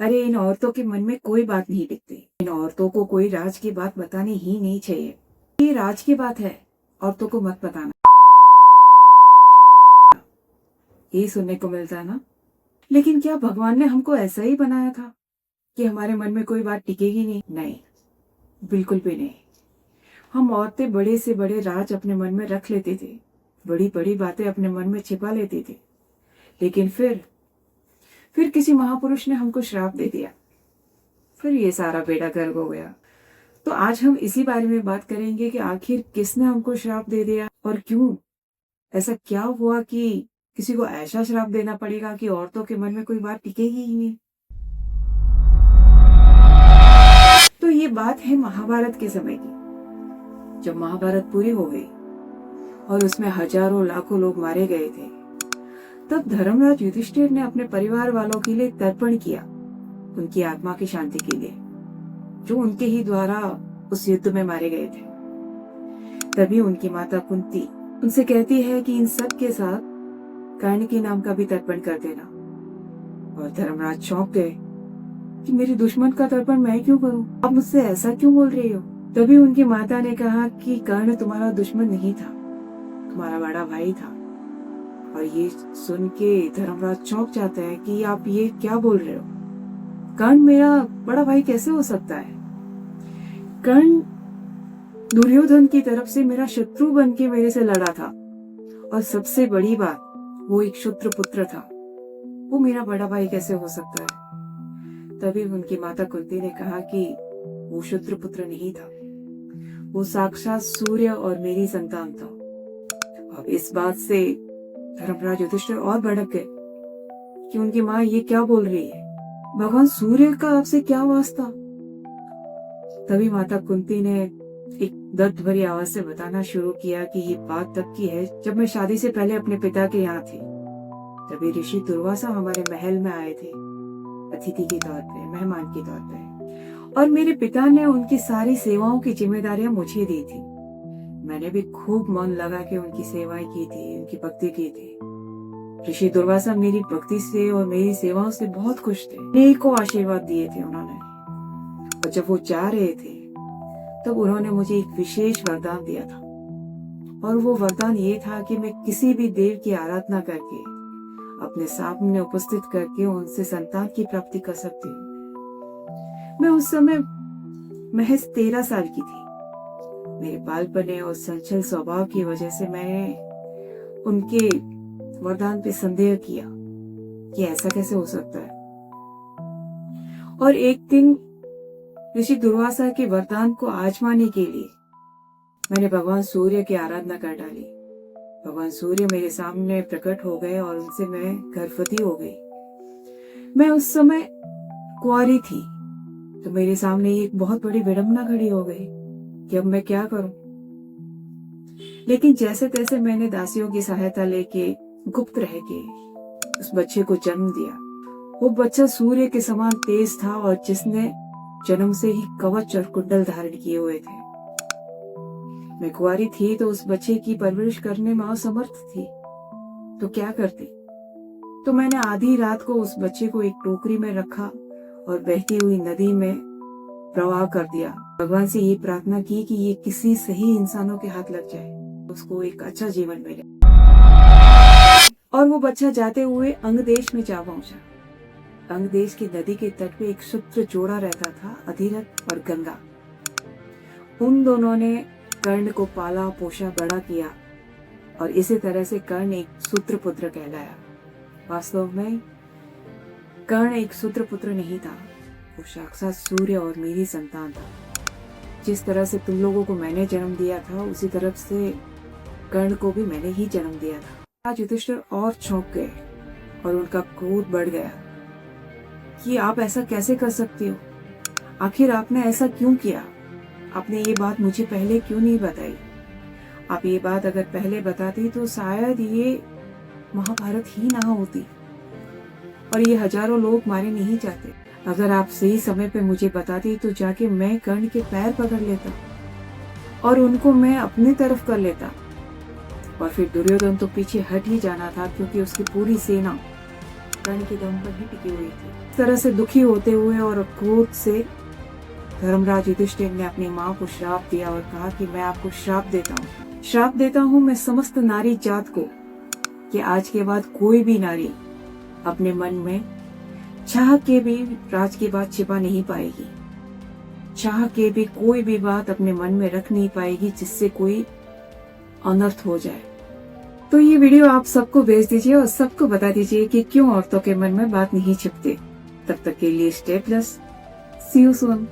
अरे इन औरतों के मन में कोई बात नहीं टिकती। इन औरतों को कोई राज की बात बतानी ही नहीं चाहिए। ये राज की बात है, औरतों को मत बताना। यही सुनने को मिलता है ना। लेकिन क्या भगवान ने हमको ऐसा ही बनाया था कि हमारे मन में कोई बात टिकेगी नहीं? नहीं, बिल्कुल भी नहीं। हम औरतें बड़े से बड़े राज अपने मन में रख लेते थे, बड़ी बड़ी बातें अपने मन में छिपा लेते थे। लेकिन फिर किसी महापुरुष ने हमको श्राप दे दिया, फिर ये सारा बेड़ा गर्क हो गया। तो आज हम इसी बारे में बात करेंगे कि आखिर किसने हमको श्राप दे दिया और क्यों। ऐसा क्या हुआ कि किसी को ऐसा श्राप देना पड़ेगा कि औरतों के मन में कोई बात टिकेगी ही नहीं। तो ये बात है महाभारत के समय की। जब महाभारत पूरी हो गई और उसमें हजारों लाखों लोग मारे गए थे, तब धर्मराज युधिष्ठिर ने अपने परिवार वालों के लिए तर्पण किया, उनकी आत्मा की शांति के लिए, जो उनके ही द्वारा उस युद्ध में मारे गए थे। तभी उनकी माता कुंती उनसे कहती है कि इन सब के साथ कर्ण के नाम का भी तर्पण कर देना। और धर्मराज चौंक गए कि मेरे दुश्मन का तर्पण मैं क्यों करूं? आप मुझसे ऐसा क्यों बोल रही हो? तभी उनकी माता ने कहा कि कर्ण तुम्हारा दुश्मन नहीं था, तुम्हारा बड़ा भाई था। और ये सुन के धर्मराज चौंक जाता है कि आप ये क्या बोल रहे हो? कर्ण मेरा बड़ा भाई कैसे हो सकता है? कर्ण दुर्योधन की तरफ से मेरा शत्रु बन के मेरे से लड़ा था, और सबसे बड़ी बात, वो एक शूद्र पुत्र था। वो मेरा बड़ा भाई कैसे हो सकता है? तभी उनकी माता कुंती ने कहा कि वो शूद्र पुत्र नहीं था, वो साक्षात सूर्य और मेरी संतान था। अब इस बात से धर्मराज युधिष्ठिर और भड़क गए कि उनकी माँ ये क्या बोल रही है, भगवान सूर्य का आपसे क्या वास्ता? तभी माता कुंती ने एक दर्द भरी आवाज से बताना शुरू किया कि ये बात तब की है जब मैं शादी से पहले अपने पिता के यहाँ थी। तभी ऋषि दुर्वासा हमारे महल में आए थे, अतिथि के तौर पे, मेहमान के तौर पे, और मेरे पिता ने उनकी सारी सेवाओं की जिम्मेदारियां मुझे दी थी। मैंने भी खूब मन लगा के उनकी सेवाएं की थी, उनकी भक्ति की थी। ऋषि दुर्वासा मेरी भक्ति से और मेरी सेवाओं से बहुत खुश थे, अनेकों आशीर्वाद दिए थे उन्होंने। और जब वो जा रहे थे तब उन्होंने मुझे एक विशेष वरदान दिया था, और वो वरदान ये था कि मैं किसी भी देव की आराधना करके अपने सामने उपस्थित करके उनसे संतान की प्राप्ति कर सकती हूँ। मैं उस समय महज 13 साल की थी। मेरे बालपने और संचल स्वभाव की वजह से मैंने उनके वरदान पे संदेह किया कि ऐसा कैसे हो सकता है। और एक दिन ऋषि दुर्वासा के वरदान को आजमाने के लिए मैंने भगवान सूर्य की आराधना कर डाली। भगवान सूर्य मेरे सामने प्रकट हो गए और उनसे मैं गर्भवती हो गई। मैं उस समय कुंवारी थी, तो मेरे सामने एक बहुत बड़ी विडंबना खड़ी हो गई कि अब मैं क्या करूं। लेकिन जैसे तैसे मैंने दासियों की सहायता लेके गुप्त रह के उस बच्चे को जन्म दिया। वो बच्चा सूर्य के समान तेज था और जिसने जन्म से ही कवच और कुंडल धारण किए हुए थे। मैं कुंवारी थी तो उस बच्चे की परवरिश करने में असमर्थ थी, तो क्या करती? तो मैंने आधी रात को उस बच्चे को एक टोकरी में रखा और बहती हुई नदी में प्रवाह कर दिया। भगवान से ये प्रार्थना की कि ये किसी सही इंसानों के हाथ लग जाए, उसको एक अच्छा जीवन मिले। और वो बच्चा जाते हुए अंग देश में जा पहुंचा। अंग देश की नदी के तट पे एक शूद्र जोड़ा रहता था, अधिरथ और गंगा। उन दोनों ने कर्ण को पाला पोषा बड़ा किया, और इसी तरह से कर्ण एक शूद्र पुत्र कहलाया। वास्तव में कर्ण एक शूद्र पुत्र नहीं था, वो साक्षात सूर्य और मेरी संतान था। जिस तरह से तुम लोगों को मैंने जन्म दिया था, उसी तरफ से कर्ण को भी मैंने ही जन्म दिया था। आज युधिष्ठिर और चौंक गए और उनका क्रोध बढ़ गया कि आप ऐसा कैसे कर सकती हो? आखिर आपने ऐसा क्यों किया? आपने ये बात मुझे पहले क्यों नहीं बताई? आप ये बात अगर पहले बताती तो शायद ये महाभारत ही ना होती और ये हजारों लोग मारे नहीं जाते। अगर आप सही समय पे मुझे बताती तो जाके मैं कर्ण के पैर पकड़ लेता और उनको मैं अपनी तरफ कर लेता, और फिर दुर्योधन तो पीछे हट ही जाना था, क्योंकि उसकी पूरी सेना रानी के दम पर ही टिकी हुई थी। इस तरह से दुखी होते हुए और क्रोध से धर्मराज युधिष्ठिर ने अपनी माँ को श्राप दिया और कहा कि मैं आपको श्राप देता हूँ मैं समस्त नारी जात को कि आज के बाद कोई भी नारी अपने मन में चाह के भी राज की बात छिपा नहीं पाएगी, चाह के भी कोई भी बात अपने मन में रख नहीं पाएगी जिससे कोई अनर्थ हो जाए। तो ये वीडियो आप सबको भेज दीजिए और सबको बता दीजिए कि क्यों औरतों के मन में बात नहीं छिपती। तब तक के लिए stay plus, see you soon.